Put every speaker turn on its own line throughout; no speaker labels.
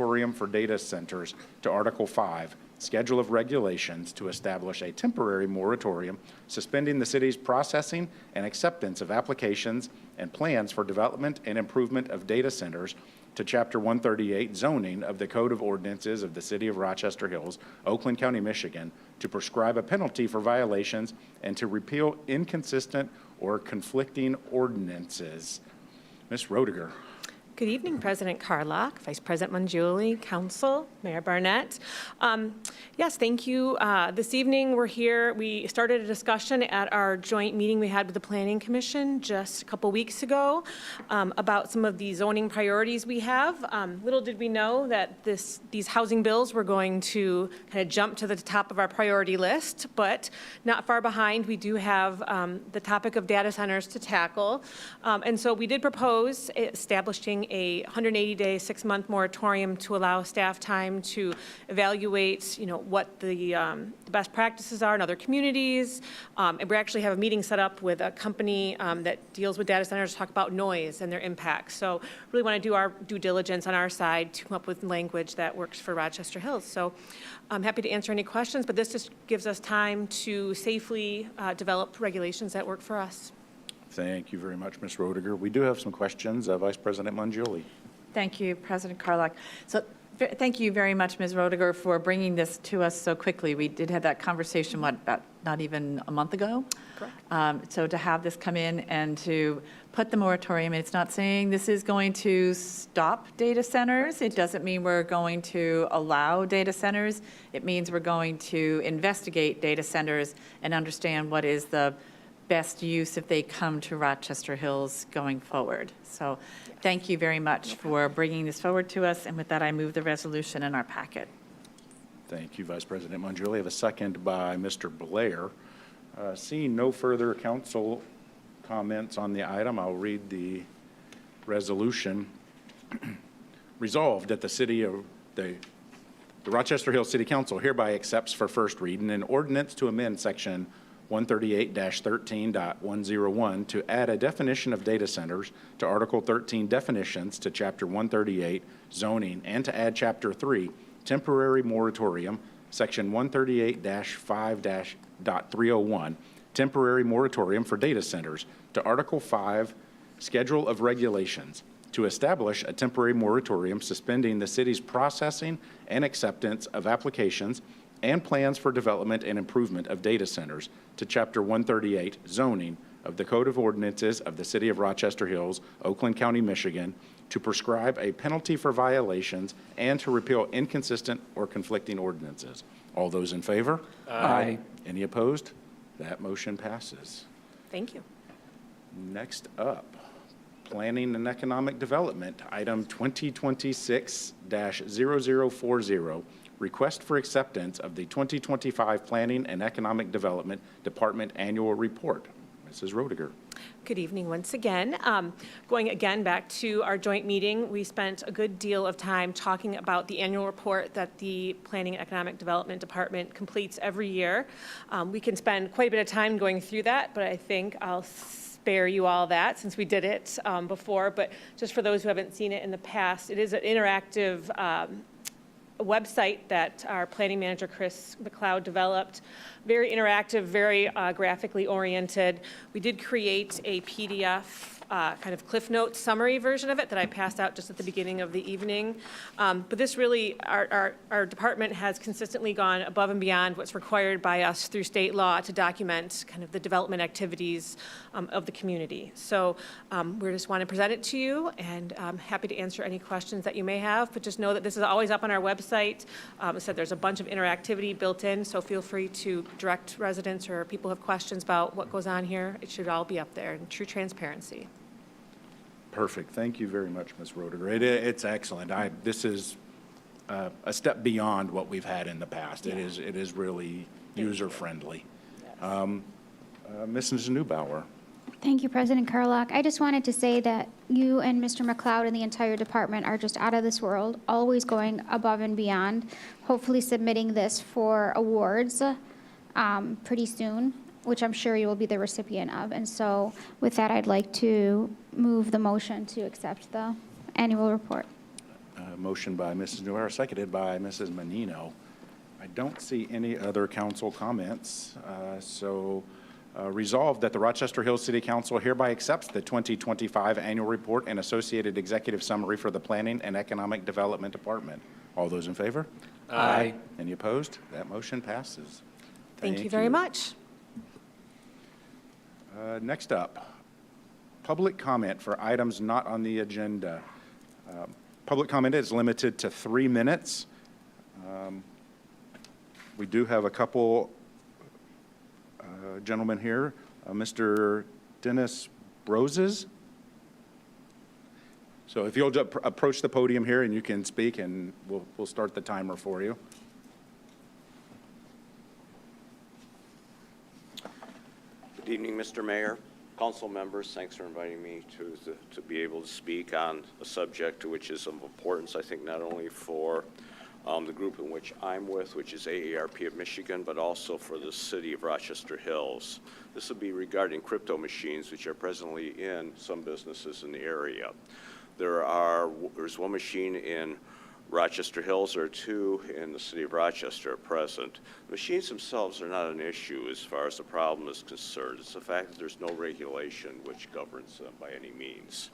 moratorium for data centers to Article 5, Schedule of Regulations to establish a temporary moratorium suspending the city's processing and acceptance of applications and plans for development and improvement of data centers to Chapter 138 zoning of the Code of Ordinances of the City of Rochester Hills, Oakland County, Michigan, to prescribe a penalty for violations and to repeal inconsistent or conflicting ordinances. Ms. Roediger.
Good evening, President Carlock, Vice President Mangioli, Council, Mayor Barnett. Yes, thank you. This evening we're here. We started a discussion at our joint meeting we had with the Planning Commission just a couple weeks ago about some of the zoning priorities we have. Little did we know that these housing bills were going to kind of jump to the top of our priority list, but not far behind we do have the topic of data centers to tackle. And so we did propose establishing a 180-day, 6-month moratorium to allow staff time to evaluate, what the best practices are in other communities. And we actually have a meeting set up with a company that deals with data centers to talk about noise and their impacts. So really want to do our due diligence on our side to come up with language that works for Rochester Hills. So I'm happy to answer any questions, but this just gives us time to safely develop regulations that work for us.
Thank you very much, Ms. Roediger. We do have some questions. Vice President Mangioli.
Thank you, President Carlock. So thank you very much, Ms. Roediger, for bringing this to us so quickly. We did have that conversation, about not even a month ago?
Correct.
So to have this come in and to put the moratorium, it's not saying this is going to stop data centers. It doesn't mean we're going to allow data centers. It means we're going to investigate data centers and understand what is the best use if they come to Rochester Hills going forward. So thank you very much for bringing this forward to us. And with that, I move the resolution in our packet.
Thank you, Vice President Mangioli. I have a second by Mr. Blair. Seeing no further council comments on the item, I'll read the resolution. Resolved that the Rochester Hills City Council hereby accepts for first reading an ordinance to amend Section 138-13.101 to add a definition of data centers to Article 13 definitions to Chapter 138 zoning and to add Chapter 3 temporary moratorium, Section 138-5-.301 temporary moratorium for data centers to Article 5 Schedule of Regulations to establish a temporary moratorium suspending the city's processing and acceptance of applications and plans for development and improvement of data centers to Chapter 138 zoning of the Code of Ordinances of the City of Rochester Hills, Oakland County, Michigan, to prescribe a penalty for violations and to repeal inconsistent or conflicting ordinances. All those in favor?
Aye.
Any opposed? That motion passes.
Thank you.
Next up, Planning and Economic Development, item 2026-0040. Request for acceptance of the 2025 Planning and Economic Development Department Annual Report. Mrs. Roediger.
Good evening once again. Going again back to our joint meeting, we spent a good deal of time talking about the annual report that the Planning and Economic Development Department completes every year. We can spend quite a bit of time going through that, but I think I'll spare you all that since we did it before. But just for those who haven't seen it in the past, it is an interactive website that our planning manager, Chris McLeod, developed. Very interactive, very graphically oriented. We did create a PDF kind of Cliff Notes summary version of it that I passed out just at the beginning of the evening. But this really, our department has consistently gone above and beyond what's required by us through state law to document kind of the development activities of the community. So we just want to present it to you, and I'm happy to answer any questions that you may have, but just know that this is always up on our website. I said there's a bunch of interactivity built in, so feel free to direct residents or people who have questions about what goes on here. It should all be up there in true transparency.
Perfect. Thank you very much, Ms. Roediger. It's excellent. This is a step beyond what we've had in the past. Yeah. It is really user-friendly. Yes. Mrs. Neubauer.
Thank you, President Carlock. I just wanted to say that you and Mr. McLeod and the entire department are just out of this world, always going above and beyond, hopefully submitting this for awards pretty soon, which I'm sure you will be the recipient of. And so with that, I'd like to move the motion to accept the annual report.
motion by Mrs. Nuera, seconded by Mrs. Menino. I don't see any other council comments, resolved that the Rochester Hills City Council hereby accepts the 2025 annual report and associated executive summary for the Planning and Economic Development Department. All those in favor?
Aye.
Any opposed? That motion passes.
Thank you very much.
Next up, public comment for items not on the agenda. Public comment is limited to 3 minutes. We do have a couple gentlemen here. Mr. Dennis Broses. So if you'll approach the podium here and you can speak, and we'll start the timer for you.
Good evening, Mr. Mayor, council members. Thanks for inviting me to be able to speak on a subject which is of importance, I think, not only for the group in which I'm with, which is AARP of Michigan, but also for the city of Rochester Hills. This will be regarding crypto machines, which are presently in some businesses in the area. There's one machine in Rochester Hills, or two in the city of Rochester at present. The machines themselves are not an issue as far as the problem is concerned. It's the fact that there's no regulation which governs them by any means.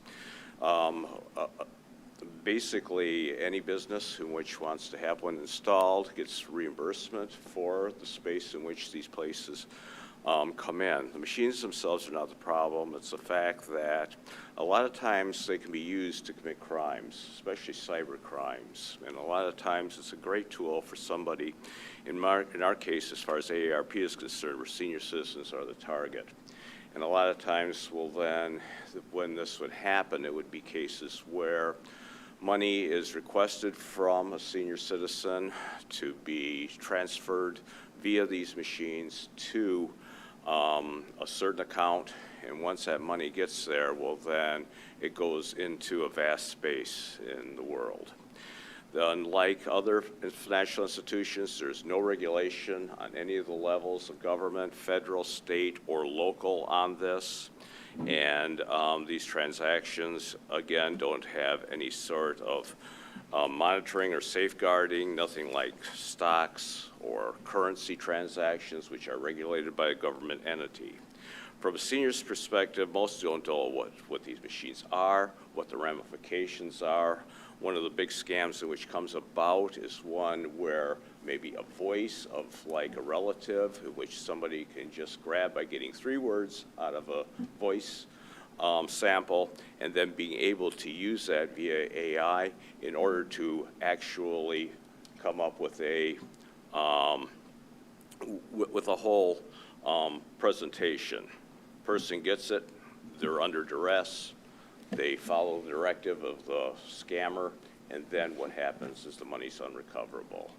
Basically, any business in which wants to have one installed gets reimbursement for the space in which these places come in. The machines themselves are not the problem. It's the fact that a lot of times they can be used to commit crimes, especially cyber crimes. And a lot of times it's a great tool for somebody. In our case, as far as AARP is concerned, where senior citizens are the target. And a lot of times, well then, when this would happen, it would be cases where money is requested from a senior citizen to be transferred via these machines to a certain account, and once that money gets there, well then it goes into a vast space in the world. Unlike other financial institutions, there's no regulation on any of the levels of government, federal, state, or local on this. And these transactions, again, don't have any sort of monitoring or safeguarding, nothing like stocks or currency transactions, which are regulated by a government entity. From a senior's perspective, most don't know what these machines are, what the ramifications are. One of the big scams in which comes about is one where maybe a voice of like a relative, which somebody can just grab by getting 3 words out of a voice sample, and then being able to use that via AI in order to actually come up with a whole presentation. Person gets it, they're under duress, they follow the directive of the scammer, and then what happens is the money's unrecoverable.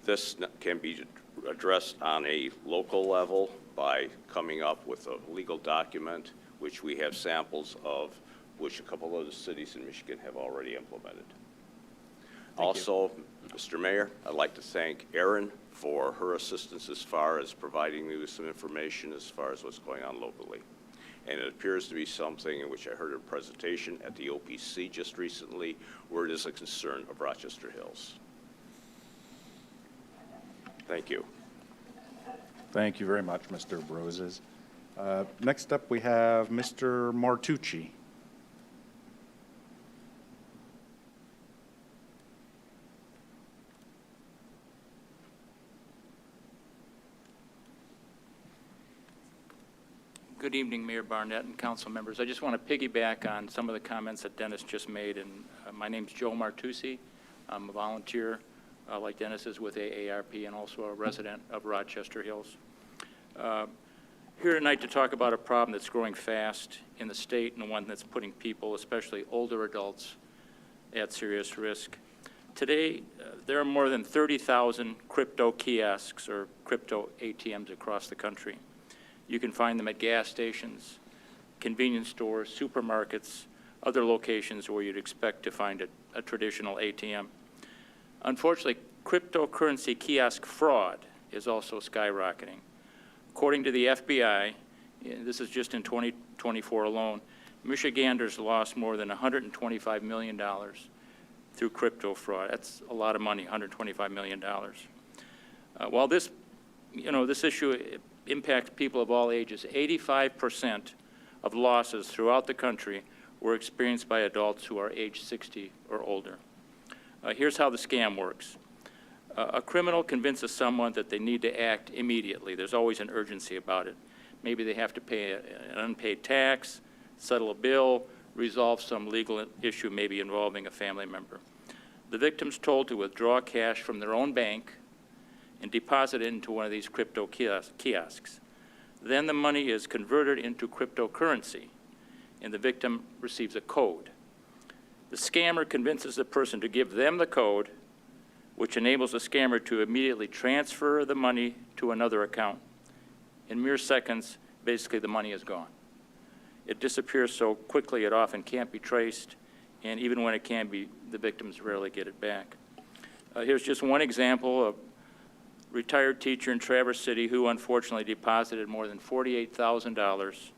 This can be addressed on a local level by coming up with a legal document, which we have samples of, which a couple of other cities in Michigan have already implemented. Also, Mr. Mayor, I'd like to thank Erin for her assistance as far as providing me with some information as far as what's going on locally. And it appears to be something in which I heard a presentation at the OPC just recently, where it is a concern of Rochester Hills. Thank you.
Thank you very much, Mr. Broses. Next up, we have Mr. Martucci.
Good evening, Mayor Barnett and council members. I just want to piggyback on some of the comments that Dennis just made. And my name's Joe Martucci. I'm a volunteer, like Dennis is, with AARP and also a resident of Rochester Hills. Here tonight to talk about a problem that's growing fast in the state and one that's putting people, especially older adults, at serious risk. Today, there are more than 30,000 crypto kiosks or crypto ATMs across the country. You can find them at gas stations, convenience stores, supermarkets, other locations where you'd expect to find a traditional ATM. Unfortunately, cryptocurrency kiosk fraud is also skyrocketing. According to the FBI, this is just in 2024 alone, Michiganders lost more than $125 million through crypto fraud. That's a lot of money, $125 million. While this issue impacts people of all ages, 85% of losses throughout the country were experienced by adults who are age 60 or older. Here's how the scam works. A criminal convinces someone that they need to act immediately. There's always an urgency about it. Maybe they have to pay an unpaid tax, settle a bill, resolve some legal issue maybe involving a family member. The victim's told to withdraw cash from their own bank and deposit it into one of these crypto kiosks. Then the money is converted into cryptocurrency, and the victim receives a code. The scammer convinces the person to give them the code, which enables the scammer to immediately transfer the money to another account. In mere seconds, basically the money is gone. It disappears so quickly it often can't be traced, and even when it can be, the victims rarely get it back. Here's just one example of a retired teacher in Traverse City who unfortunately deposited more than $48,000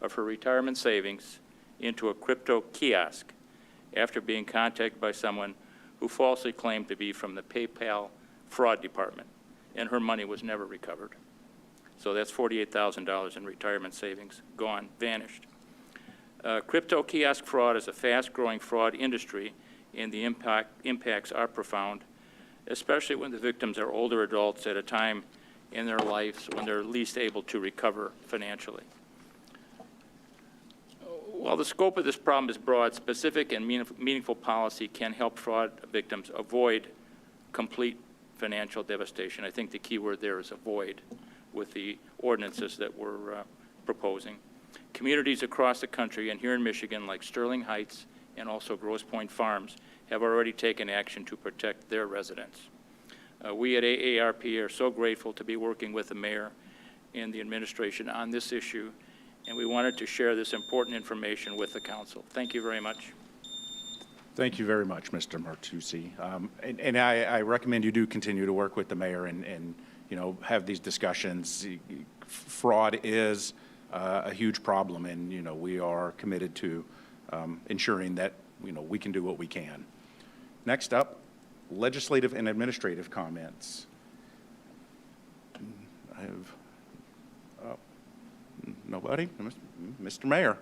of her retirement savings into a crypto kiosk after being contacted by someone who falsely claimed to be from the PayPal fraud department, and her money was never recovered. So that's $48,000 in retirement savings, gone, vanished. Crypto kiosk fraud is a fast-growing fraud industry, and the impacts are profound, especially when the victims are older adults at a time in their lives when they're least able to recover financially. While the scope of this problem is broad, specific and meaningful policy can help fraud victims avoid complete financial devastation. I think the key word there is avoid with the ordinances that we're proposing. Communities across the country and here in Michigan, like Sterling Heights and also Grosse Pointe Farms, have already taken action to protect their residents. We at AARP are so grateful to be working with the mayor and the administration on this issue, and we wanted to share this important information with the council. Thank you very much.
Thank you very much, Mr. Martucci. And I recommend you do continue to work with the mayor and have these discussions. Fraud is a huge problem, and we are committed to ensuring that we can do what we can. Next up, legislative and administrative comments. I have nobody? Mr. Mayor.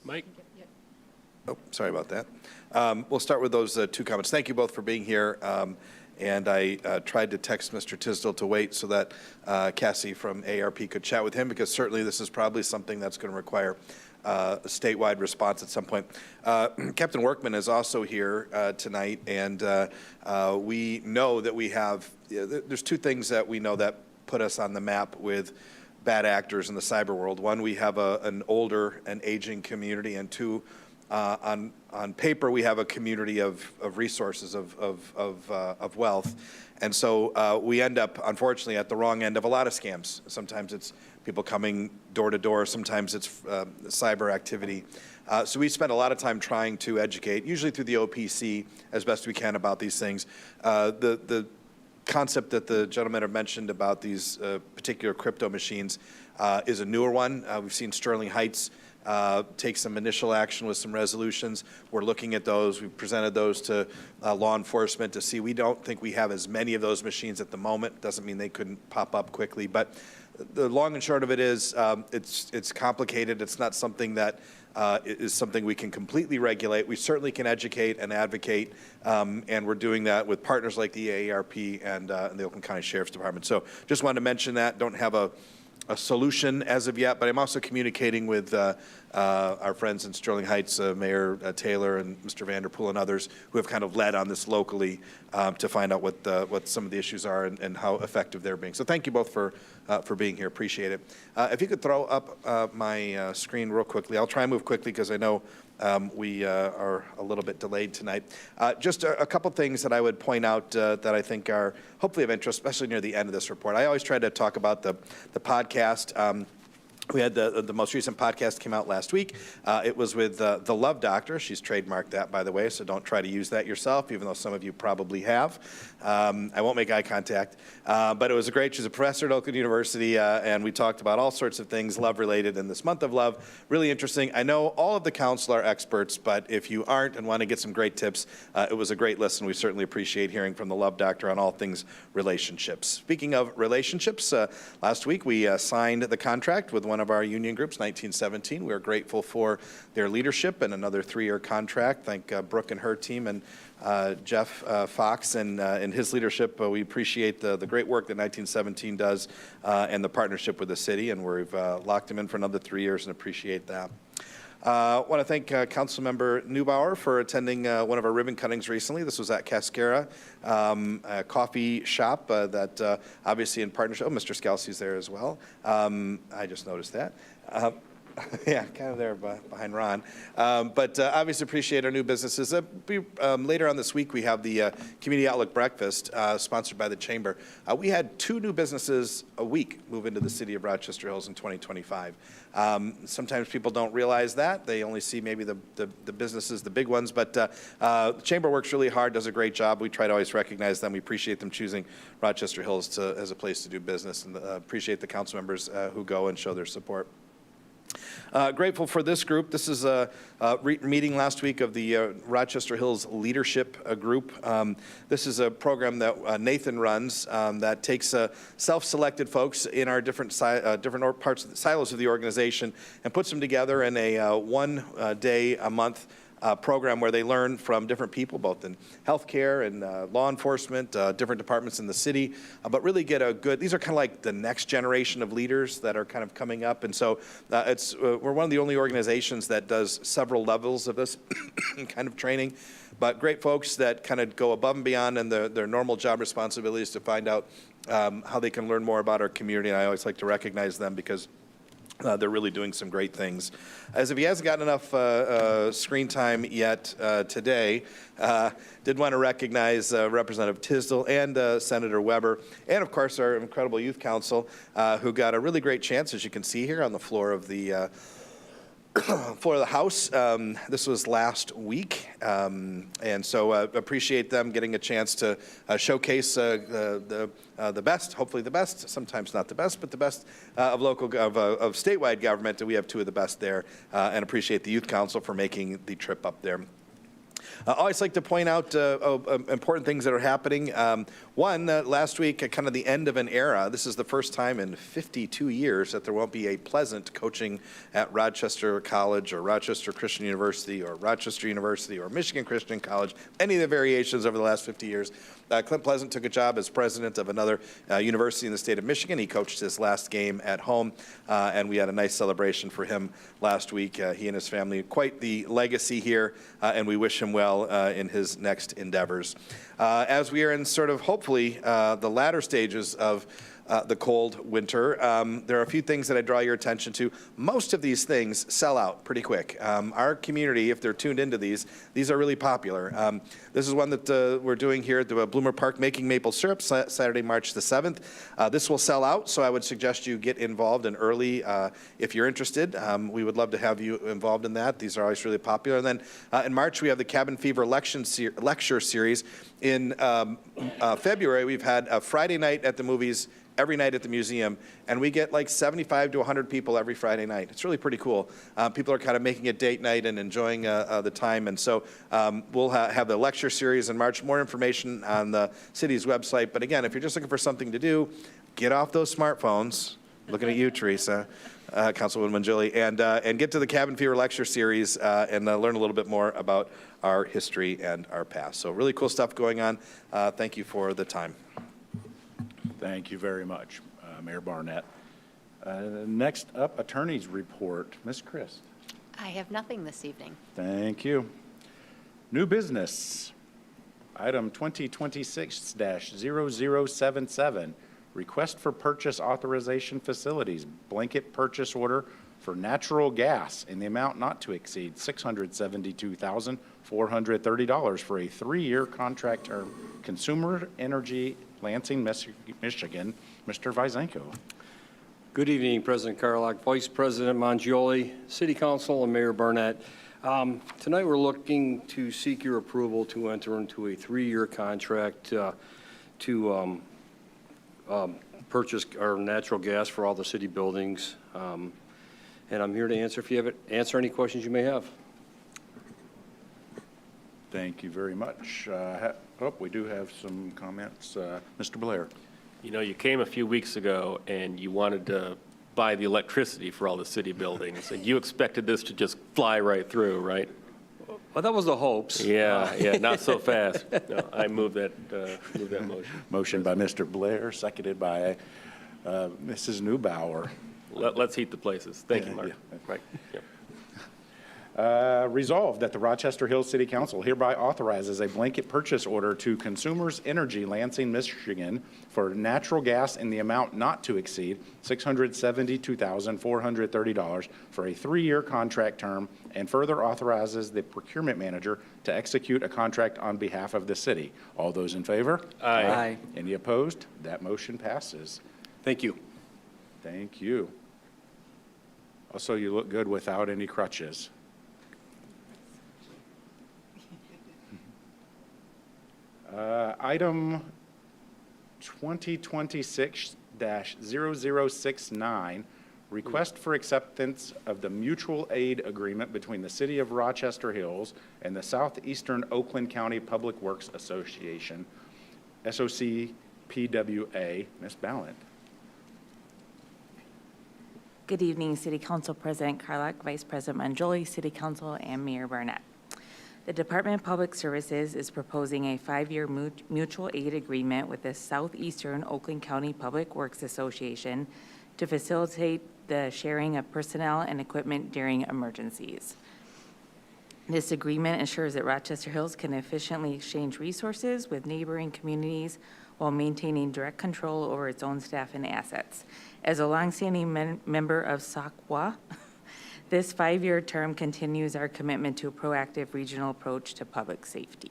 Mike? Oh, sorry about that. We'll start with those two comments. Thank you both for being here. And I tried to text Mr. Tisdale to wait so that Cassie from ARP could chat with him, because certainly this is probably something that's going to require a statewide response at some point. Captain Workman is also here tonight, and we know that we have, there's two things that we know that put us on the map with bad actors in the cyber world. One, we have an older and aging community, and two, on paper, we have a community of resources, of wealth. And so we end up, unfortunately, at the wrong end of a lot of scams. Sometimes it's people coming door to door. Sometimes it's cyber activity. So we spend a lot of time trying to educate, usually through the OPC, as best we can about these things. The concept that the gentleman have mentioned about these particular crypto machines is a newer one. We've seen Sterling Heights take some initial action with some resolutions. We're looking at those. We've presented those to law enforcement to see. We don't think we have as many of those machines at the moment. Doesn't mean they couldn't pop up quickly, but the long and short of it is it's complicated. It's not something that is something we can completely regulate. We certainly can educate and advocate, and we're doing that with partners like the AARP and the Oakland County Sheriff's Department. So just wanted to mention that. Don't have a solution as of yet, but I'm also communicating with our friends in Sterling Heights, Mayor Taylor and Mr. Vanderpool and others who have kind of led on this locally to find out what some of the issues are and how effective they're being. So thank you both for being here. Appreciate it. If you could throw up my screen real quickly. I'll try and move quickly because I know we are a little bit delayed tonight. Just a couple things that I would point out that I think are hopefully of interest, especially near the end of this report. I always try to talk about the podcast. We had the most recent podcast came out last week. It was with the Love Doctor. She's trademarked that, by the way, so don't try to use that yourself, even though some of you probably have. I won't make eye contact. But it was great. She's a professor at Oakland University, and we talked about all sorts of things love-related in this month of love. Really interesting. I know all of the council are experts, but if you aren't and want to get some great tips, it was a great listen. We certainly appreciate hearing from the Love Doctor on all things relationships. Speaking of relationships, last week we signed the contract with one of our union groups, 1917. We're grateful for their leadership and another 3-year contract. Thank Brooke and her team and Jeff Fox and his leadership. We appreciate the great work that 1917 does and the partnership with the city, and we've locked him in for another 3 years and appreciate that. I want to thank Councilmember Neubauer for attending one of our ribbon cuttings recently. This was at Cascara, a coffee shop that obviously in partnership, oh, Mr. Scalzi's there as well. I just noticed that. Yeah, kind of there behind Ron. But obviously appreciate our new businesses. Later on this week, we have the Community Outlook Breakfast sponsored by the Chamber. We had 2 new businesses a week move into the city of Rochester Hills in 2025. Sometimes people don't realize that. They only see maybe the businesses, the big ones. But the Chamber works really hard, does a great job. We try to always recognize them. We appreciate them choosing Rochester Hills as a place to do business, and appreciate the council members who go and show their support. Grateful for this group. This is a meeting last week of the Rochester Hills Leadership Group. This is a program that Nathan runs that takes self-selected folks in our different parts of the silos of the organization and puts them together in a 1 day a month program where they learn from different people, both in healthcare and law enforcement, different departments in the city, but really get these are kind of like the next generation of leaders that are kind of coming up. And so we're one of the only organizations that does several levels of this kind of training, but great folks that kind of go above and beyond in their normal job responsibilities to find out how they can learn more about our community. And I always like to recognize them because they're really doing some great things. As if he hasn't gotten enough screen time yet today, did want to recognize Representative Tisdall and Senator Weber, and of course our incredible youth council, who got a really great chance, as you can see here on the floor of the House. This was last week, and so appreciate them getting a chance to showcase the best, hopefully the best, sometimes not the best, but the best of statewide government. And we have 2 of the best there, and appreciate the Youth Council for making the trip up there. I always like to point out important things that are happening. One, last week, kind of the end of an era. This is the first time in 52 years that there won't be a Pleasant coaching at Rochester College or Rochester Christian University or Rochester University or Michigan Christian College, any of the variations over the last 50 years. Clint Pleasant took a job as president of another university in the state of Michigan. He coached his last game at home, and we had a nice celebration for him last week. He and his family, quite the legacy here, and we wish him well in his next endeavors. As we are in sort of hopefully the latter stages of the cold winter, there are a few things that I draw your attention to. Most of these things sell out pretty quick. Our community, if they're tuned into these are really popular. This is one that we're doing here at the Bloomer Park, making maple syrup, Saturday, March the 7th. This will sell out, so I would suggest you get involved in early if you're interested. We would love to have you involved in that. These are always really popular. And then in March, we have the Cabin Fever lecture series. In February, we've had a Friday night at the movies, every night at the museum, and we get like 75 to 100 people every Friday night. It's really pretty cool. People are kind of making it date night and enjoying the time, and so we'll have the lecture series in March. More information on the city's website, but again, if you're just looking for something to do, get off those smartphones. Looking at you, Teresa, Councilwoman Gilly, and get to the Cabin Fever lecture series and learn a little bit more about our history and our past. So really cool stuff going on. Thank you for the time.
Thank you very much, Mayor Barnett. Next up, attorney's report. Ms. Christ.
I have nothing this evening.
Thank you. New business. Item 2026-0077. Request for purchase authorization facilities. Blanket purchase order for natural gas in the amount not to exceed $672,430 for a 3-year contract term. Consumer Energy, Lansing, Michigan. Mr. Vyzenko.
Good evening, President Carlock, Vice President Mangioli, City Council, and Mayor Barnett. Tonight, we're looking to seek your approval to enter into a 3-year contract to purchase our natural gas for all the city buildings. And I'm here to answer any questions you may have.
Thank you very much. We do have some comments. Mr. Blair.
You know, you came a few weeks ago and you wanted to buy the electricity for all the city buildings, and you expected this to just fly right through, right?
Well, that was the hopes.
Yeah, not so fast. No, I move that motion.
Motion by Mr. Blair, seconded by Mrs. Newbauer.
Let's heat the places. Thank you, Mark.
Yeah.
Right. Yep.
Resolved that the Rochester Hills City Council hereby authorizes a blanket purchase order to Consumers Energy, Lansing, Michigan, for natural gas in the amount not to exceed $672,430 for a 3-year contract term, and further authorizes the procurement manager to execute a contract on behalf of the city. All those in favor?
Aye.
Any opposed? That motion passes.
Thank you.
Thank you. Also, you look good without any crutches. Item 2026-0069, request for acceptance of the mutual aid agreement between the City of Rochester Hills and the Southeastern Oakland County Public Works Association, SOCPWA. Ms. Ballant.
Good evening, City Council President Carlock, Vice President Mangioli, City Council, and Mayor Barnett. The Department of Public Services is proposing a 5-year mutual aid agreement with the Southeastern Oakland County Public Works Association to facilitate the sharing of personnel and equipment during emergencies. This agreement ensures that Rochester Hills can efficiently exchange resources with neighboring communities while maintaining direct control over its own staff and assets. As a longstanding member of SOCWA, this 5-year term continues our commitment to a proactive regional approach to public safety.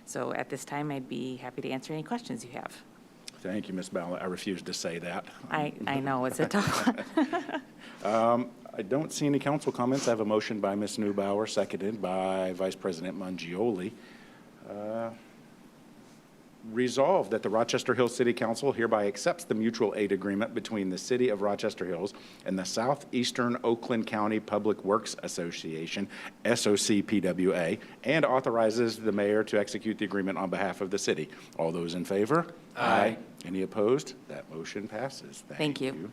So at this time, I'd be happy to answer any questions you have.
Thank you, Ms. Ballard. I refuse to say that.
I know, it's a tough one.
I don't see any council comments. I have a motion by Ms. Newbauer, seconded by Vice President Mangioli. Resolved that the Rochester Hills City Council hereby accepts the mutual aid agreement between the City of Rochester Hills and the Southeastern Oakland County Public Works Association, SOCPWA, and authorizes the mayor to execute the agreement on behalf of the city. All those in favor? Aye. Any opposed? That motion passes.
Thank you.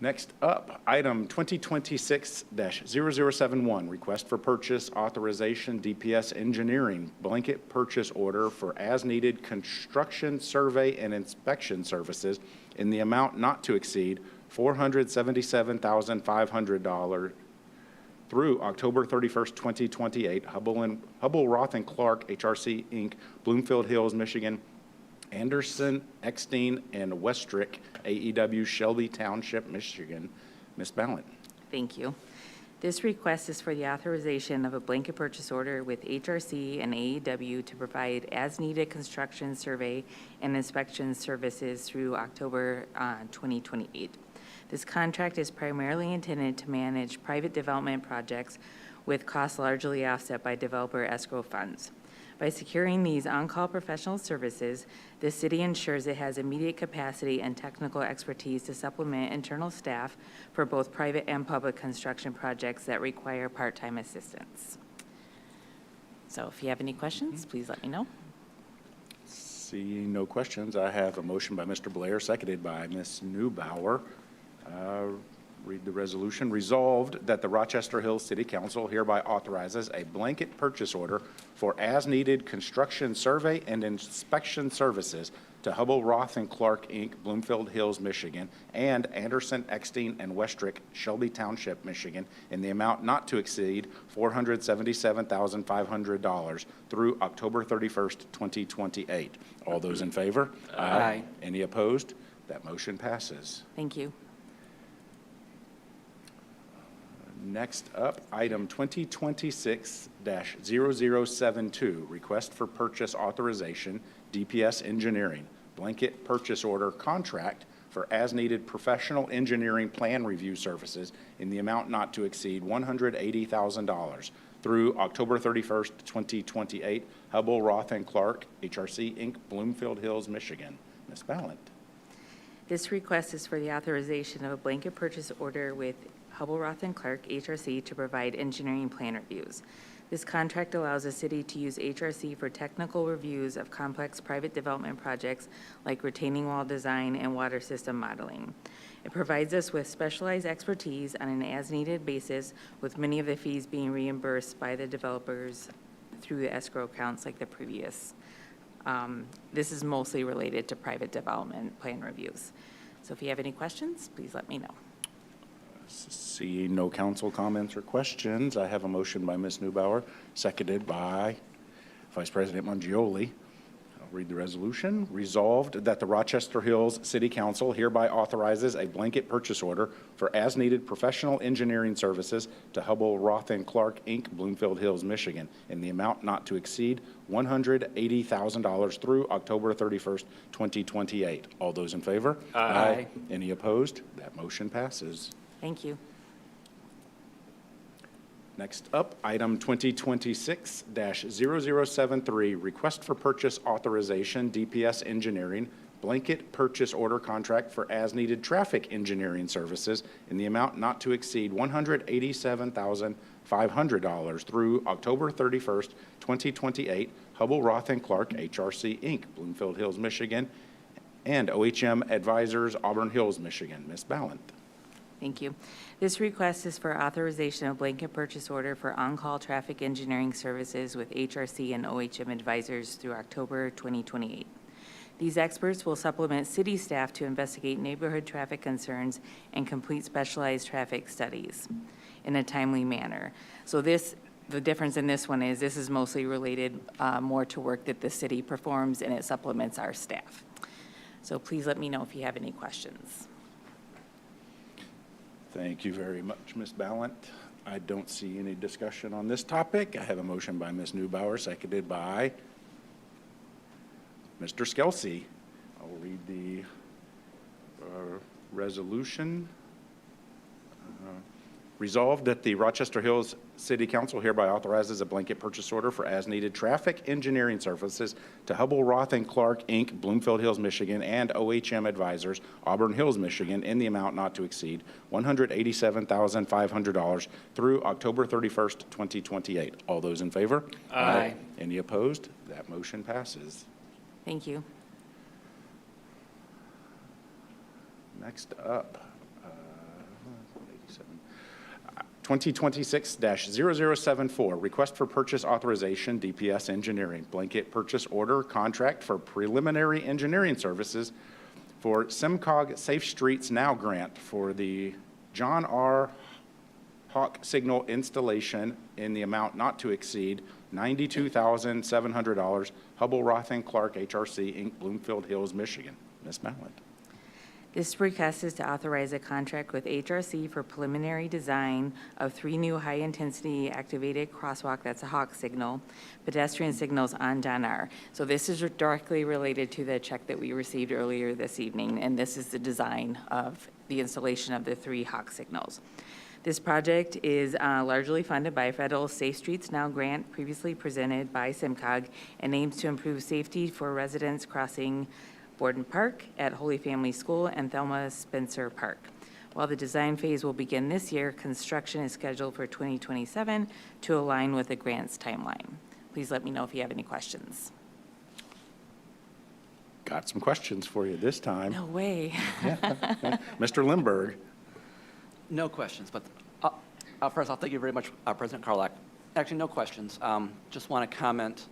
Next up, item 2026-0071, request for purchase authorization, DPS Engineering, blanket purchase order for as-needed construction, survey, and inspection services in the amount not to exceed $477,500 through October 31st, 2028, Hubble, Roth & Clark, HRC, Inc., Bloomfield Hills, Michigan, Anderson, Eckstein, and Westrick, AEW, Shelby Township, Michigan. Ms. Ballant.
Thank you. This request is for the authorization of a blanket purchase order with HRC and AEW to provide as-needed construction, survey, and inspection services through October 2028. This contract is primarily intended to manage private development projects with costs largely offset by developer escrow funds. By securing these on-call professional services, the city ensures it has immediate capacity and technical expertise to supplement internal staff for both private and public construction projects that require part-time assistance. So if you have any questions, please let me know.
Seeing no questions, I have a motion by Mr. Blair, seconded by Ms. Newbauer. Read the resolution. Resolved that the Rochester Hills City Council hereby authorizes a blanket purchase order for as-needed construction, survey, and inspection services to Hubble, Roth & Clark, Inc., Bloomfield Hills, Michigan, and Anderson, Eckstein, and Westrick, Shelby Township, Michigan, in the amount not to exceed $477,500 through October 31st, 2028. All those in favor?
Aye.
Any opposed? That motion passes.
Thank you.
Next up, item 2026-0072, request for purchase authorization, DPS Engineering, blanket purchase order contract for as-needed professional engineering plan review services in the amount not to exceed $180,000 through October 31st, 2028. Hubble, Roth & Clark, HRC, Inc., Bloomfield Hills, Michigan. Ms. Ballant.
This request is for the authorization of a blanket purchase order with Hubble, Roth & Clark, HRC, to provide engineering plan reviews. This contract allows the city to use HRC for technical reviews of complex private development projects like retaining wall design and water system modeling. It provides us with specialized expertise on an as-needed basis, with many of the fees being reimbursed by the developers through the escrow accounts like the previous. This is mostly related to private development plan reviews. So if you have any questions, please let me know.
Seeing no council comments or questions, I have a motion by Ms. Neubauer, seconded by Vice President Mangioli. I'll read the resolution. Resolved that the Rochester Hills City Council hereby authorizes a blanket purchase order for as-needed professional engineering services to Hubble, Roth & Clark, Inc., Bloomfield Hills, Michigan, in the amount not to exceed $180,000 through October 31st, 2028. All those in favor?
Aye.
Any opposed? That motion passes.
Thank you.
Next up, item 2026-0073, request for purchase authorization, DPS Engineering, blanket purchase order contract for as-needed traffic engineering services in the amount not to exceed $187,500 through October 31st, 2028, Hubble, Roth & Clark, HRC, Inc., Bloomfield Hills, Michigan, and OHM Advisors, Auburn Hills, Michigan. Ms. Ballant.
Thank you. This request is for authorization of blanket purchase order for on-call traffic engineering services with HRC and OHM Advisors through October 2028. These experts will supplement city staff to investigate neighborhood traffic concerns and complete specialized traffic studies in a timely manner. So the difference in this one is this is mostly related more to work that the city performs, and it supplements our staff. So please let me know if you have any questions.
Thank you very much, Ms. Ballant. I don't see any discussion on this topic. I have a motion by Ms. Neubauer, seconded by Mr. Skelsey. I'll read the resolution. Resolved that the Rochester Hills City Council hereby authorizes a blanket purchase order for as-needed traffic engineering services to Hubble, Roth & Clark, Inc., Bloomfield Hills, Michigan, and OHM Advisors, Auburn Hills, Michigan, in the amount not to exceed $187,500 through October 31st, 2028. All those in favor?
Aye.
Any opposed? That motion passes.
Thank you.
Next up, 2026-0074, request for purchase authorization, DPS Engineering, blanket purchase order contract for preliminary engineering services for SEMCOG Safe Streets Now grant for the John R. Hawk signal installation in the amount not to exceed $92,700, Hubble, Roth & Clark, HRC, Inc., Bloomfield Hills, Michigan. Ms. Mallett.
This request is to authorize a contract with HRC for preliminary design of 3 new high-intensity activated crosswalk, that's a Hawk signal, pedestrian signals on John R. So this is directly related to the check that we received earlier this evening, and this is the design of the installation of the 3 Hawk signals. This project is largely funded by a federal Safe Streets Now grant previously presented by SEMCOG and aims to improve safety for residents crossing Borden Park at Holy Family School and Thelma Spencer Park. While the design phase will begin this year, construction is scheduled for 2027 to align with the grant's timeline. Please let me know if you have any questions.
Got some questions for you this time.
No way.
Mr. Lindberg.
No questions, but first, I'll thank you very much, President Carlock. Actually, no questions. Just want to comment.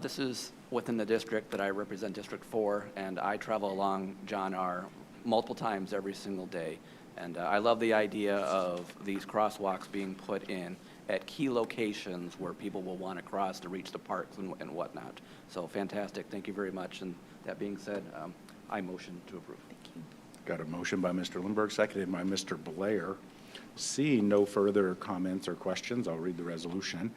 This is within the district that I represent, District 4, and I travel along John R. multiple times every single day. And I love the idea of these crosswalks being put in at key locations where people will want to cross to reach the parks and whatnot. So fantastic. Thank you very much. And that being said, I motion to approve.
Thank you.
Got a motion by Mr. Lindberg, seconded by Mr. Blair. Seeing no further comments or questions, I'll read the resolution.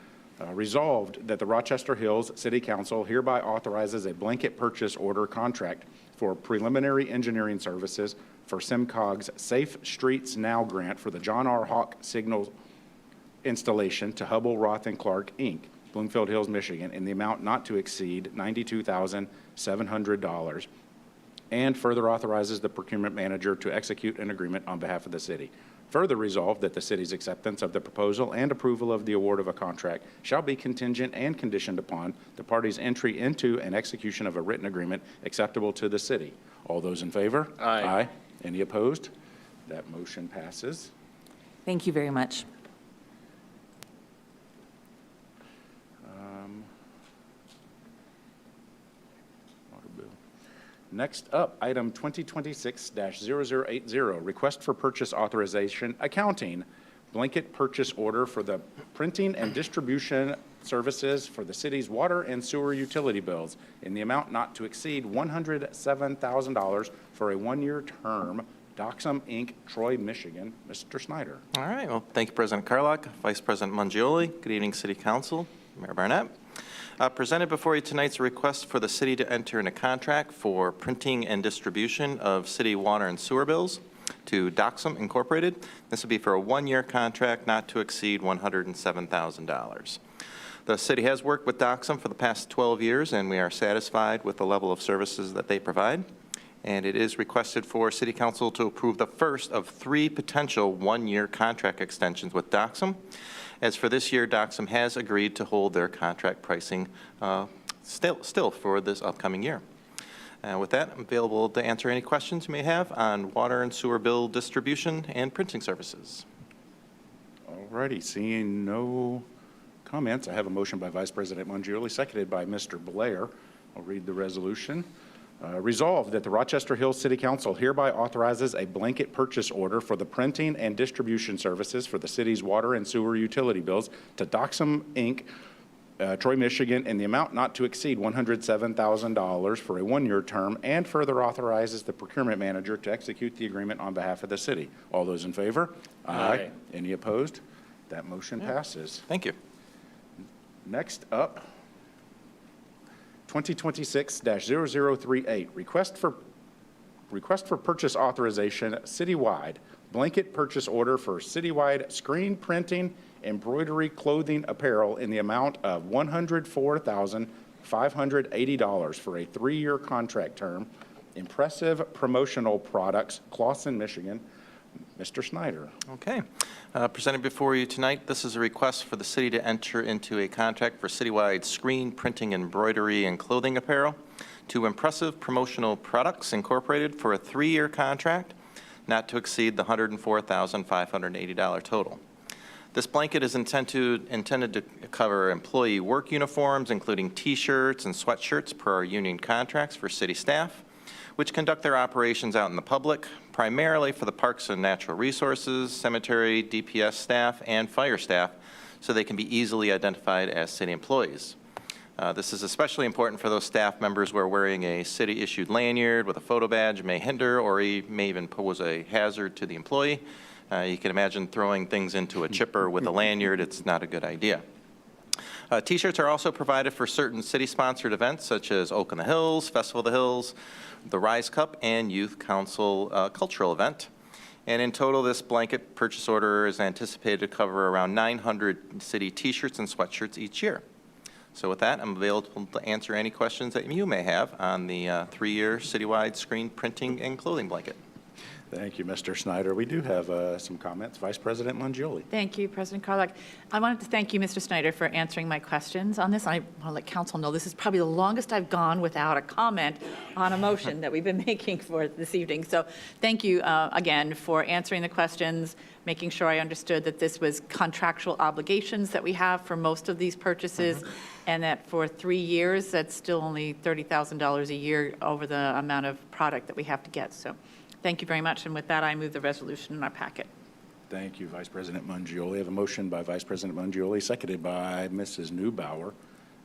Resolved that the Rochester Hills City Council hereby authorizes a blanket purchase order contract for preliminary engineering services for SIMCOG's Safe Streets Now grant for the John R. Hawk signal installation to Hubble, Roth, and Clark, Inc., Bloomfield Hills, Michigan, in the amount not to exceed $92,700, and further authorizes the procurement manager to execute an agreement on behalf of the city. Further resolved that the city's acceptance of the proposal and approval of the award of a contract shall be contingent and conditioned upon the parties' entry into and execution of a written agreement acceptable to the city. All those in favor?
Aye.
Any opposed? That motion passes.
Thank you very much.
Next up, item 2026-0080, request for purchase authorization, accounting, blanket purchase order for the printing and distribution services for the city's water and sewer utility bills in the amount not to exceed $107,000 for a one-year term. Doxum, Inc., Troy, Michigan. Mr. Snyder.
All right. Well, thank you, President Carlock, Vice President Mangioli. Good evening, City Council, Mayor Barnett. Presented before you tonight is a request for the city to enter in a contract for printing and distribution of city water and sewer bills to Doxum Incorporated. This would be for a one-year contract not to exceed $107,000. The city has worked with Doxum for the past 12 years, and we are satisfied with the level of services that they provide. And it is requested for City Council to approve the first of 3 potential one-year contract extensions with Doxum. As for this year, Doxum has agreed to hold their contract pricing still for this upcoming year. With that, I'm available to answer any questions you may have on water and sewer bill distribution and printing services.
All righty, seeing no comments, I have a motion by Vice President Mangioli, seconded by Mr. Blair. I'll read the resolution. Resolved that the Rochester Hills City Council hereby authorizes a blanket purchase order for the printing and distribution services for the city's water and sewer utility bills to Doxum, Inc., Troy, Michigan, in the amount not to exceed $107,000 for a one-year term, and further authorizes the procurement manager to execute the agreement on behalf of the city. All those in favor?
Aye.
Any opposed? That motion passes.
Thank you.
Next up, 2026-0038, request for purchase authorization citywide, blanket purchase order for citywide screen printing, embroidery, clothing, apparel in the amount of $104,580 for a 3-year contract term. Impressive promotional products, Clawson, Michigan. Mr. Snyder.
Okay. Presented before you tonight, this is a request for the city to enter into a contract for citywide screen printing, embroidery, and clothing apparel to Impressive Promotional Products Incorporated for a 3-year contract not to exceed the $104,580 total. This blanket is intended to cover employee work uniforms, including T-shirts and sweatshirts per our union contracts for city staff, which conduct their operations out in the public, primarily for the Parks and Natural Resources, Cemetery, DPS staff, and fire staff, so they can be easily identified as city employees. This is especially important for those staff members where wearing a city-issued lanyard with a photo badge may hinder or may even pose a hazard to the employee. You can imagine throwing things into a chipper with a lanyard. It's not a good idea. T-shirts are also provided for certain city-sponsored events such as Oak on the Hills, Festival of the Hills, the Rise Cup, and Youth Council cultural event. And in total, this blanket purchase order is anticipated to cover around 900 city T-shirts and sweatshirts each year. So with that, I'm available to answer any questions that you may have on the 3-year citywide screen printing and clothing blanket.
Thank you, Mr. Snyder. We do have some comments. Vice President Mangioli.
Thank you, President Carlock. I wanted to thank you, Mr. Snyder, for answering my questions on this. I want to let council know this is probably the longest I've gone without a comment on a motion that we've been making for this evening. So thank you again for answering the questions, making sure I understood that this was contractual obligations that we have for most of these purchases, and that for 3 years, that's still only $30,000 a year over the amount of product that we have to get. So thank you very much. And with that, I move the resolution in our packet.
Thank you, Vice President Mangioli. I have a motion by Vice President Mangioli, seconded by Mrs. Neubauer.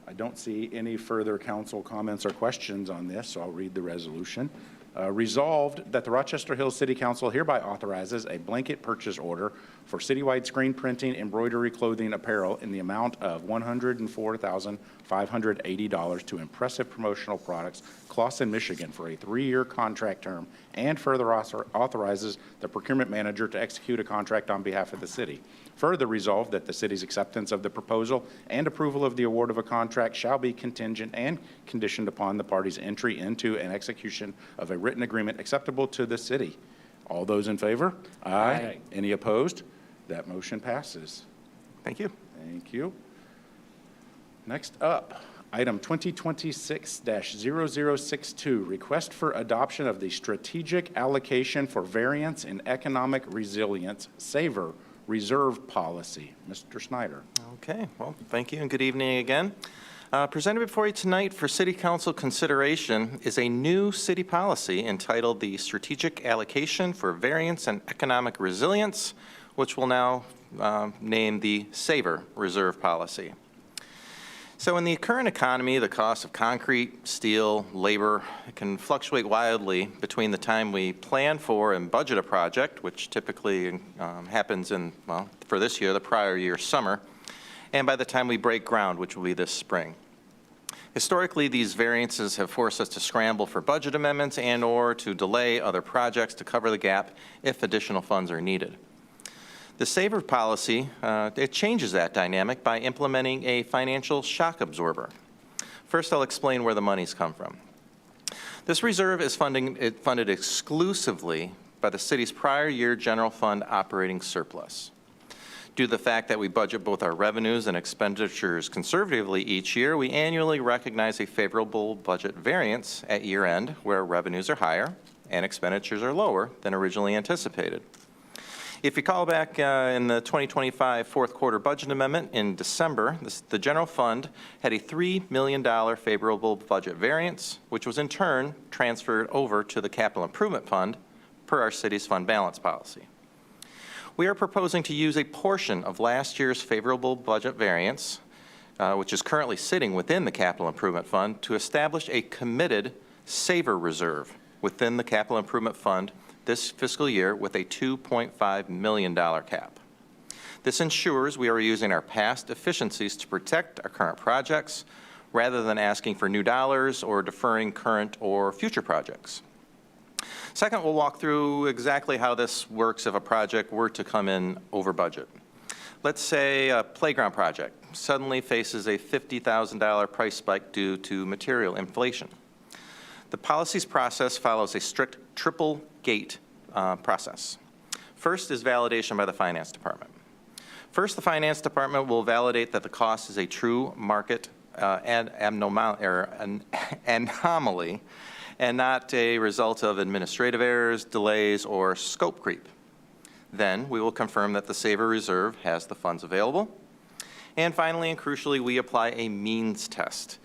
I don't see any further council comments or questions on this, so I'll read the resolution. Resolved that the Rochester Hills City Council hereby authorizes a blanket purchase order for citywide screen printing, embroidery, clothing, apparel in the amount of $104,580 to Impressive Promotional Products, Clawson, Michigan, for a 3-year contract term, and further authorizes the procurement manager to execute a contract on behalf of the city. Further resolved that the city's acceptance of the proposal and approval of the award of a contract shall be contingent and conditioned upon the parties' entry into and execution of a written agreement acceptable to the city. All those in favor? Aye. Any opposed? That motion passes.
Thank you.
Thank you. Next up, item 2026-0062, request for adoption of the Strategic Allocation for Variance in Economic Resilience SAVER Reserve Policy. Mr. Snyder.
Okay, well, thank you and good evening again. Presented before you tonight for City Council consideration is a new city policy entitled the Strategic Allocation for Variance and Economic Resilience, which we'll now name the SAVER Reserve Policy. So in the current economy, the cost of concrete, steel, labor, it can fluctuate wildly between the time we plan for and budget a project, which typically happens in, well, for this year, the prior year summer, and by the time we break ground, which will be this spring. Historically, these variances have forced us to scramble for budget amendments and or to delay other projects to cover the gap if additional funds are needed. The SAVER policy, it changes that dynamic by implementing a financial shock absorber. First, I'll explain where the monies come from. This reserve is funded exclusively by the city's prior year general fund operating surplus. Due to the fact that we budget both our revenues and expenditures conservatively each year, we annually recognize a favorable budget variance at year end where revenues are higher and expenditures are lower than originally anticipated. If you call back in the 2025 fourth quarter budget amendment in December, the general fund had a $3 million favorable budget variance, which was in turn transferred over to the capital improvement fund per our city's fund balance policy. We are proposing to use a portion of last year's favorable budget variance, which is currently sitting within the capital improvement fund, to establish a committed SAVER reserve within the capital improvement fund this fiscal year with a $2.5 million cap. This ensures we are using our past efficiencies to protect our current projects rather than asking for new dollars or deferring current or future projects. Second, we'll walk through exactly how this works if a project were to come in over budget. Let's say a playground project suddenly faces a $50,000 price spike due to material inflation. The policy's process follows a strict triple gate process. First is validation by the finance department. First, the finance department will validate that the cost is a true market anomaly and not a result of administrative errors, delays, or scope creep. Then we will confirm that the SAVER reserve has the funds available. And finally and crucially, we apply a means test.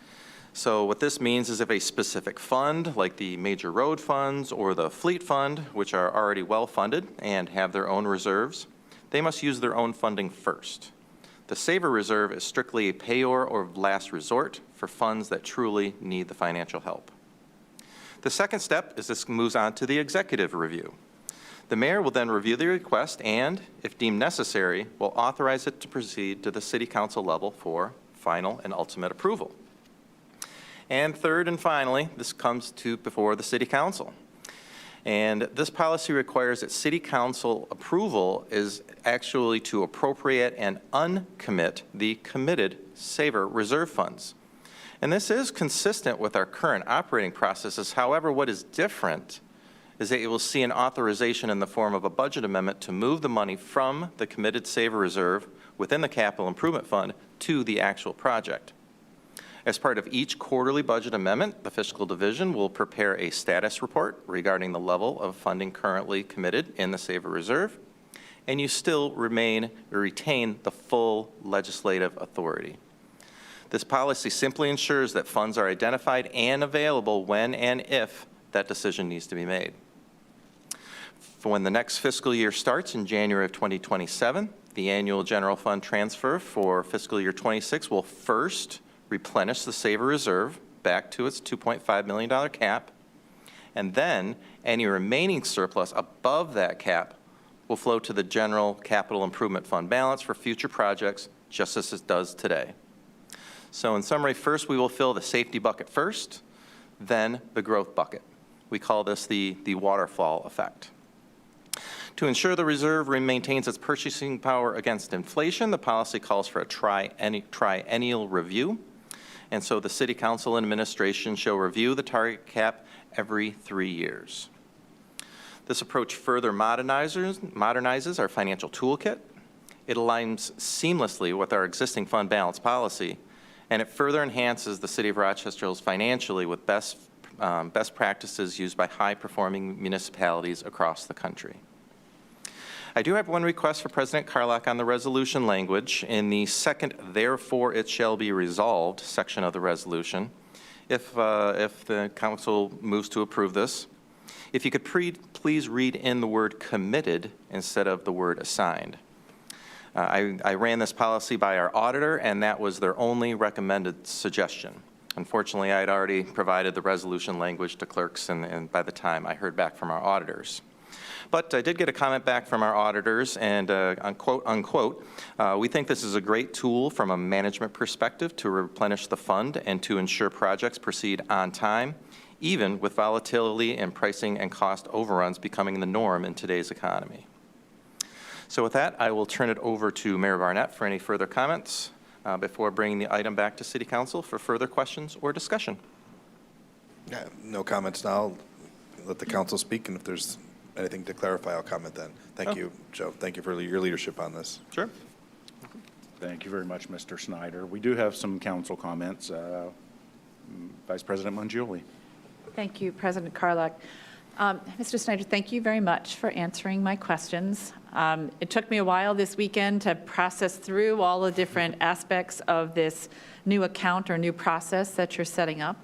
So what this means is if a specific fund, like the major road funds or the fleet fund, which are already well funded and have their own reserves, they must use their own funding first. The SAVER reserve is strictly a payor or last resort for funds that truly need the financial help. The second step is this moves on to the executive review. The mayor will then review the request and, if deemed necessary, will authorize it to proceed to the city council level for final and ultimate approval. And third and finally, this comes to before the city council. And this policy requires that city council approval is actually to appropriate and uncommit the committed SAVER reserve funds. And this is consistent with our current operating processes. However, what is different is that you will see an authorization in the form of a budget amendment to move the money from the committed SAVER reserve within the capital improvement fund to the actual project. As part of each quarterly budget amendment, the fiscal division will prepare a status report regarding the level of funding currently committed in the SAVER reserve, and you still retain the full legislative authority. This policy simply ensures that funds are identified and available when and if that decision needs to be made. For when the next fiscal year starts in January of 2027, the annual general fund transfer for fiscal year 26 will first replenish the SAVER reserve back to its $2.5 million cap, and then any remaining surplus above that cap will flow to the general capital improvement fund balance for future projects, just as it does today. So in summary, first we will fill the safety bucket first, then the growth bucket. We call this the waterfall effect. To ensure the reserve maintains its purchasing power against inflation, the policy calls for a triennial review. And so the City Council and Administration shall review the target cap every 3 years. This approach further modernizes our financial toolkit. It aligns seamlessly with our existing fund balance policy, and it further enhances the City of Rochester's financially with best practices used by high-performing municipalities across the country. I do have one request for President Carlock on the resolution language. In the second, therefore it shall be resolved section of the resolution, if the council moves to approve this, if you could please read in the word committed instead of the word assigned. I ran this policy by our auditor, and that was their only recommended suggestion. Unfortunately, I had already provided the resolution language to clerks, and by the time I heard back from our auditors. But I did get a comment back from our auditors, and unquote, we think this is a great tool from a management perspective to replenish the fund and to ensure projects proceed on time, even with volatility in pricing and cost overruns becoming the norm in today's economy. So with that, I will turn it over to Mayor Barnett for any further comments before bringing the item back to City Council for further questions or discussion.
No comments now. Let the council speak, and if there's anything to clarify, I'll comment then. Thank you, Joe. Thank you for your leadership on this.
Sure.
Thank you very much, Mr. Snyder. We do have some council comments. Vice President Mangioli.
Thank you, President Carlock. Mr. Snyder, thank you very much for answering my questions. It took me a while this weekend to process through all the different aspects of this new account or new process that you're setting up.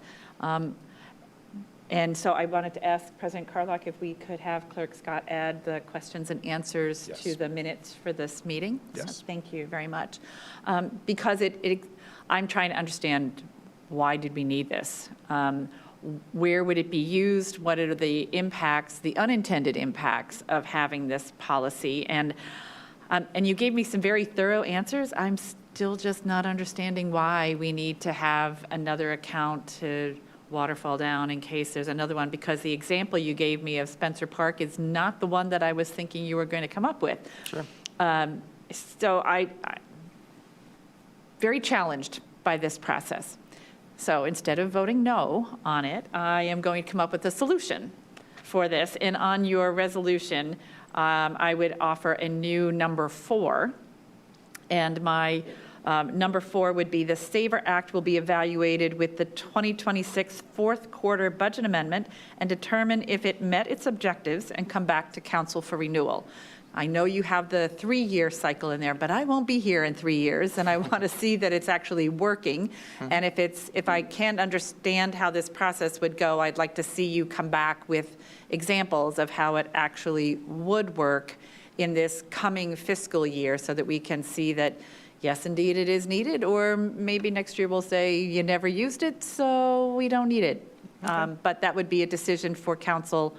And so I wanted to ask President Carlock if we could have Clerk Scott add the questions and answers to the minutes for this meeting.
Yes.
So thank you very much. Because I'm trying to understand, why did we need this? Where would it be used? What are the impacts, the unintended impacts of having this policy? And you gave me some very thorough answers. I'm still just not understanding why we need to have another account to waterfall down in case there's another one, because the example you gave me of Spencer Park is not the one that I was thinking you were going to come up with.
Sure.
So I'm very challenged by this process. So instead of voting no on it, I am going to come up with a solution for this. And on your resolution, I would offer a new number 4. And my number 4 would be the SAVER Act will be evaluated with the 2026 fourth quarter budget amendment and determine if it met its objectives and come back to council for renewal. I know you have the 3-year cycle in there, but I won't be here in 3 years, and I want to see that it's actually working. And if I can't understand how this process would go, I'd like to see you come back with examples of how it actually would work in this coming fiscal year so that we can see that, yes, indeed, it is needed, or maybe next year we'll say you never used it, so we don't need it. Okay. But that would be a decision for council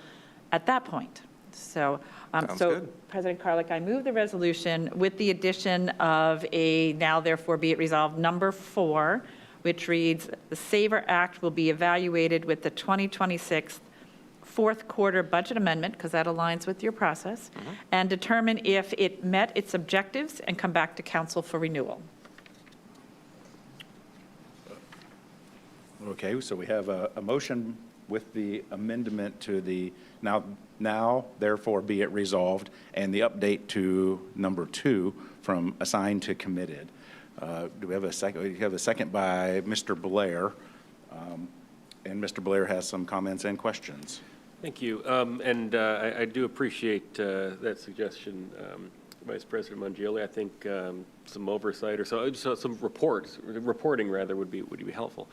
at that point. So,
good.
President Carlock, I move the resolution with the addition of a now therefore be it resolved number 4, which reads, the SAVER Act will be evaluated with the 2026 fourth quarter budget amendment, because that aligns with your process, and determine if it met its objectives and come back to council for renewal.
Okay, so we have a motion with the amendment to the now therefore be it resolved, and the update to number 2 from assigned to committed. Do we have a second? We have a second by Mr. Blair, and Mr. Blair has some comments and questions.
Thank you. And I do appreciate that suggestion, Vice President Mangioli. I think some oversight or so some reporting rather would be helpful.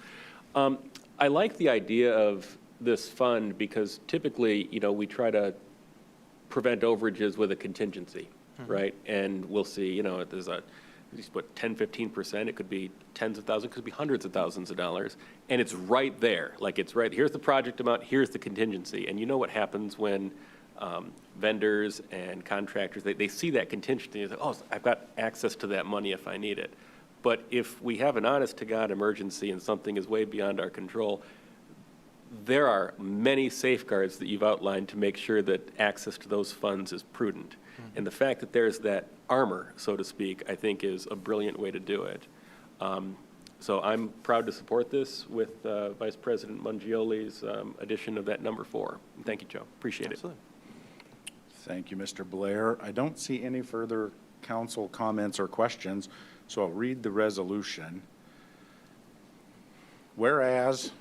I like the idea of this fund because typically, we try to prevent overages with a contingency, right? And we'll see, there's what, 10, 15%, it could be tens of thousands, it could be hundreds of thousands of dollars, and it's right there. Like, it's right, here's the project amount, here's the contingency. And you know what happens when vendors and contractors, they see that contingency, and say, oh, I've got access to that money if I need it. But if we have an honest-to-God emergency and something is way beyond our control, there are many safeguards that you've outlined to make sure that access to those funds is prudent. And the fact that there's that armor, so to speak, I think is a brilliant way to do it. So I'm proud to support this with Vice President Mangioli's addition of that number 4. Thank you, Joe. Appreciate it.
Absolutely.
Thank you, Mr. Blair. I don't see any further council comments or questions, so I'll read the resolution. Whereas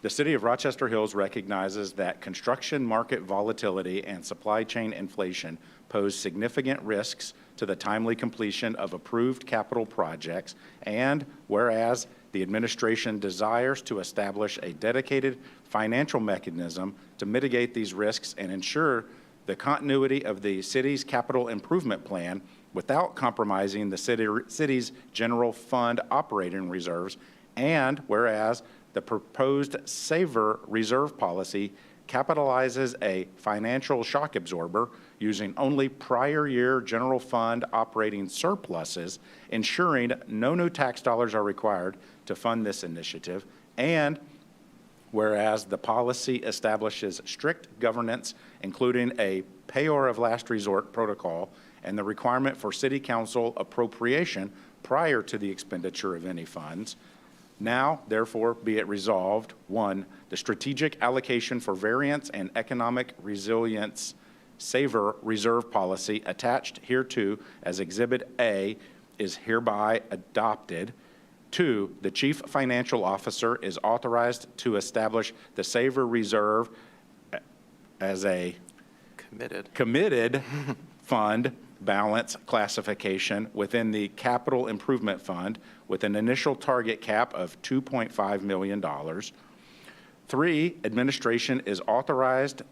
the City of Rochester Hills recognizes that construction market volatility and supply chain inflation pose significant risks to the timely completion of approved capital projects, and whereas the administration desires to establish a dedicated financial mechanism to mitigate these risks and ensure the continuity of the city's capital improvement plan without compromising the city's general fund operating reserves, and whereas the proposed saver reserve policy capitalizes a financial shock absorber using only prior year general fund operating surpluses, ensuring no new tax dollars are required to fund this initiative, and whereas the policy establishes strict governance, including a payor of last resort protocol and the requirement for city council appropriation prior to the expenditure of any funds. Now, therefore, be it resolved, 1, the strategic allocation for variance and economic resilience saver reserve policy attached hereto as Exhibit A is hereby adopted. 2, the Chief Financial Officer is authorized to establish the saver reserve as a committed fund balance classification within the Capital Improvement Fund with an initial target cap of $2.5 million. 3, administration is authorized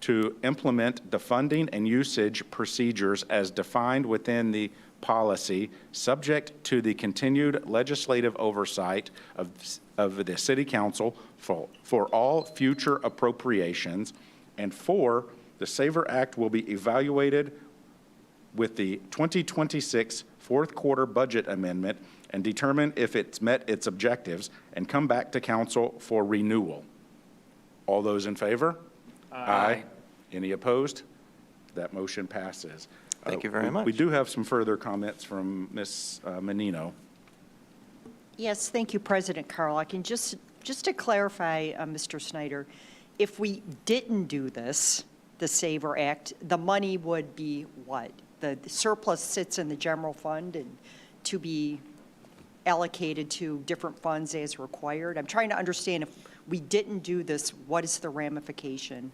to implement the funding and usage procedures as defined within the policy, subject to the continued legislative oversight of the City Council for all future appropriations. And 4, the SAVER Act will be evaluated with the 2026 fourth quarter budget amendment and determine if it's met its objectives and come back to council for renewal. All those in favor? Aye. Any opposed? That motion passes.
Thank you very much.
We do have some further comments from Ms. Menino.
Yes, thank you, President Carlock. And just to clarify, Mr. Snyder, if we didn't do this, the SAVER Act, the money would be what? The surplus sits in the general fund and to be allocated to different funds as required? I'm trying to understand if we didn't do this, what is the ramification?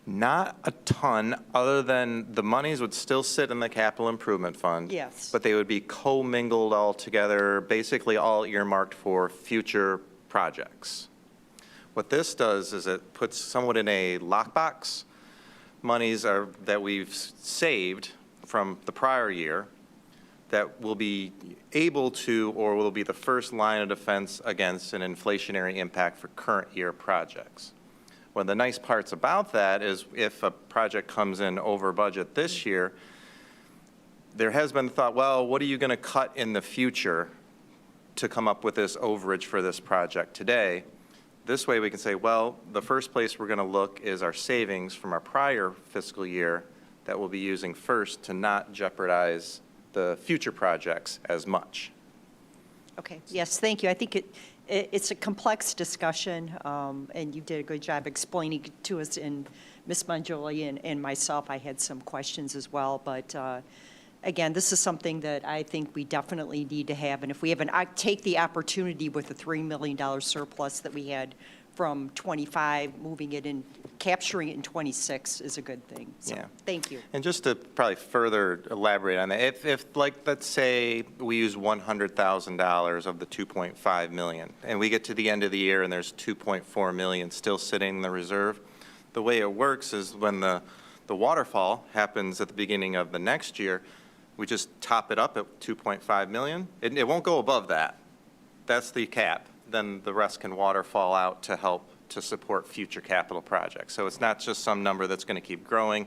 Not a ton, other than the monies would still sit in the capital improvement fund.
Yes.
But they would be commingled all together, basically all earmarked for future projects. What this does is it puts somewhat in a lockbox. Monies that we've saved from the prior year that will be able to, or will be the first line of defense against an inflationary impact for current year projects. One of the nice parts about that is if a project comes in over budget this year, there has been thought, well, what are you going to cut in the future to come up with this overage for this project today? This way we can say, well, the first place we're going to look is our savings from our prior fiscal year that we'll be using first to not jeopardize the future projects as much.
Okay, yes, thank you. I think it's a complex discussion, and you did a good job explaining it to us, and Ms. Mangioli and myself, I had some questions as well, but again, this is something that I think we definitely need to have, and if we take the opportunity with the $3 million surplus that we had from 25, moving it in, capturing it in 26 is a good thing. So,
yeah.
Thank you.
And just to probably further elaborate on that, if like, let's say we use $100,000 of the 2.5 million, and we get to the end of the year and there's 2.4 million still sitting in the reserve, the way it works is when the waterfall happens at the beginning of the next year, we just top it up at 2.5 million. It won't go above that. That's the cap. Then the rest can waterfall out to help to support future capital projects. So it's not just some number that's going to keep growing.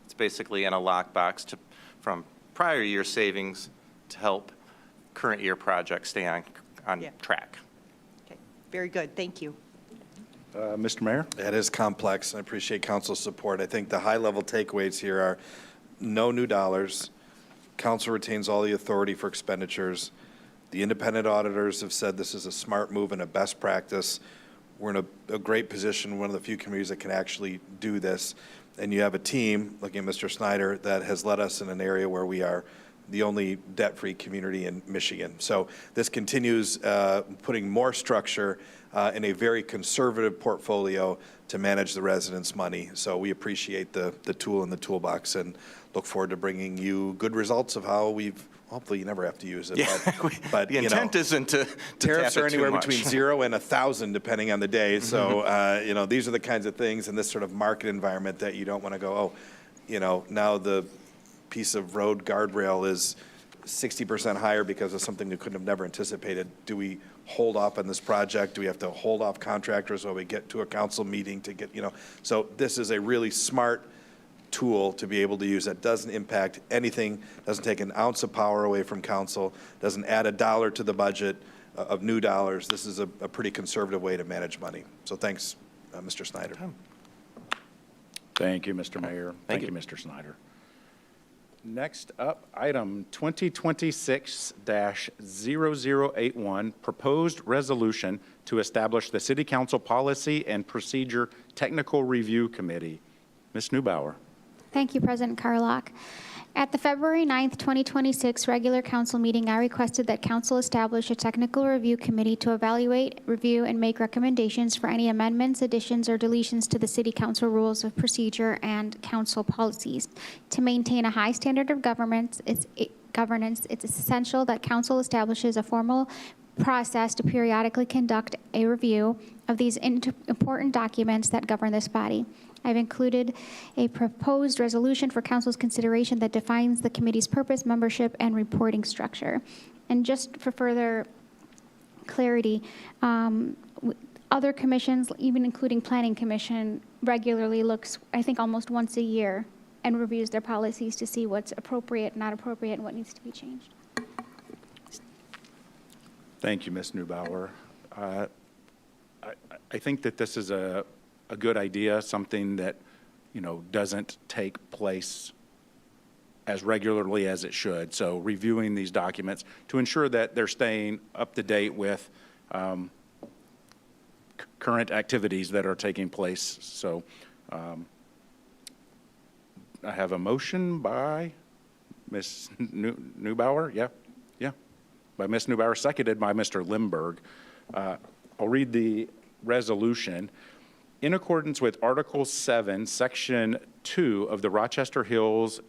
It's basically in a lockbox from prior year savings to help current year projects stay on
Yeah.
track.
Okay, very good, thank you.
Mr. Mayor?
That is complex, and I appreciate council's support. I think the high-level takeaways here are no new dollars. Council retains all the authority for expenditures. The independent auditors have said this is a smart move and a best practice. We're in a great position, one of the few communities that can actually do this. And you have a team, looking at Mr. Snyder, that has led us in an area where we are the only debt-free community in Michigan. So this continues putting more structure in a very conservative portfolio to manage the residents' money. So we appreciate the tool in the toolbox and look forward to bringing you good results of how hopefully you never have to use it.
Yeah,
but
the intent isn't to
tariffs
tap
are
it too
anywhere
much.
between 0 and 1,000 depending on the day. So, these are the kinds of things in this sort of market environment that you don't want to go, now the piece of road guardrail is 60% higher because of something we couldn't have never anticipated. Do we hold off on this project? Do we have to hold off contractors while we get to a council meeting to get, So this is a really smart tool to be able to use that doesn't impact anything, doesn't take an ounce of power away from council, doesn't add a dollar to the budget of new dollars. This is a pretty conservative way to manage money. So thanks, Mr. Snyder.
Thank you, Mr. Mayor. Thank you, Mr. Snyder. Next up, item 2026-0081, proposed resolution to establish the City Council Policy and Procedure Technical Review Committee. Ms. Neubauer.
Thank you, President Carlock. At the February 9th, 2026 regular council meeting, I requested that council establish a technical review committee to evaluate, review, and make recommendations for any amendments, additions, or deletions to the city council rules of procedure and council policies. To maintain a high standard of governance, it's essential that council establishes a formal process to periodically conduct a review of these important documents that govern this body. I've included a proposed resolution for council's consideration that defines the committee's purpose, membership, and reporting structure. And just for further clarity, other commissions, even including Planning Commission, regularly looks, I think, almost once a year and reviews their policies to see what's appropriate, not appropriate, and what needs to be changed.
Thank you, Ms. Neubauer. I think that this is a good idea, something that, doesn't take place as regularly as it should. So reviewing these documents to ensure that they're staying up to date with current activities that are taking place. So I have a motion by Ms. Neubauer. Yeah. By Ms. Neubauer, seconded by Mr. Limburg. I'll read the resolution. In accordance with Article 7, Section 2 of the Rochester Hills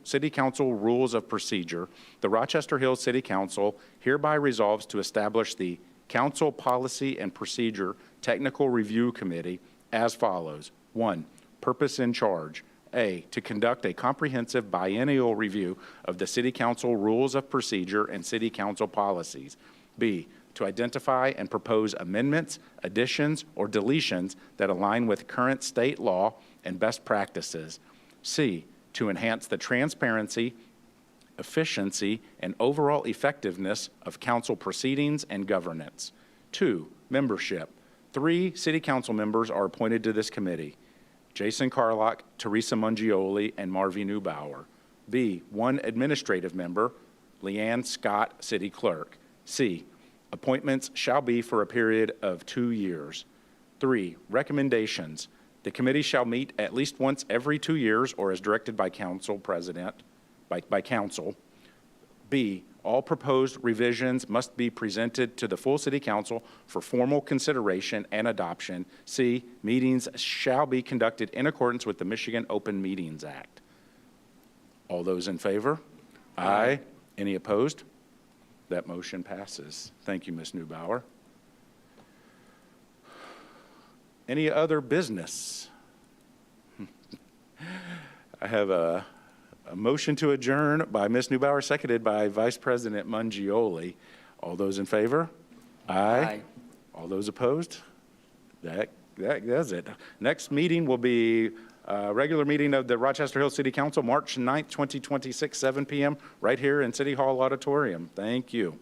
City Council Rules of Procedure, the Rochester Hills City Council hereby resolves to establish the Council Policy and Procedure Technical Review Committee as follows. 1, purpose and charge. A, to conduct a comprehensive biennial review of the City Council Rules of Procedure and City Council policies. B, to identify and propose amendments, additions, or deletions that align with current state law and best practices. C, to enhance the transparency, efficiency, and overall effectiveness of council proceedings and governance. 2, membership. 3 city council members are appointed to this committee: Jason Carlock, Teresa Mungioli, and Marvy Neubauer. B, 1 administrative member, Leanne Scott, city clerk. C, appointments shall be for a period of 2 years. 3, recommendations. The committee shall meet at least once every 2 years or as directed by council president, by council. B, all proposed revisions must be presented to the full city council for formal consideration and adoption. C, meetings shall be conducted in accordance with the Michigan Open Meetings Act. All those in favor? Aye. Any opposed? That motion passes. Thank you, Ms. Neubauer. Any other business? I have a motion to adjourn by Ms. Neubauer, seconded by Vice President Mungioli. All those in favor? Aye. All those opposed? That that does it. Next meeting will be a regular meeting of the Rochester Hills City Council, March 9th, 2026, 7 p.m., right here in City Hall Auditorium. Thank you.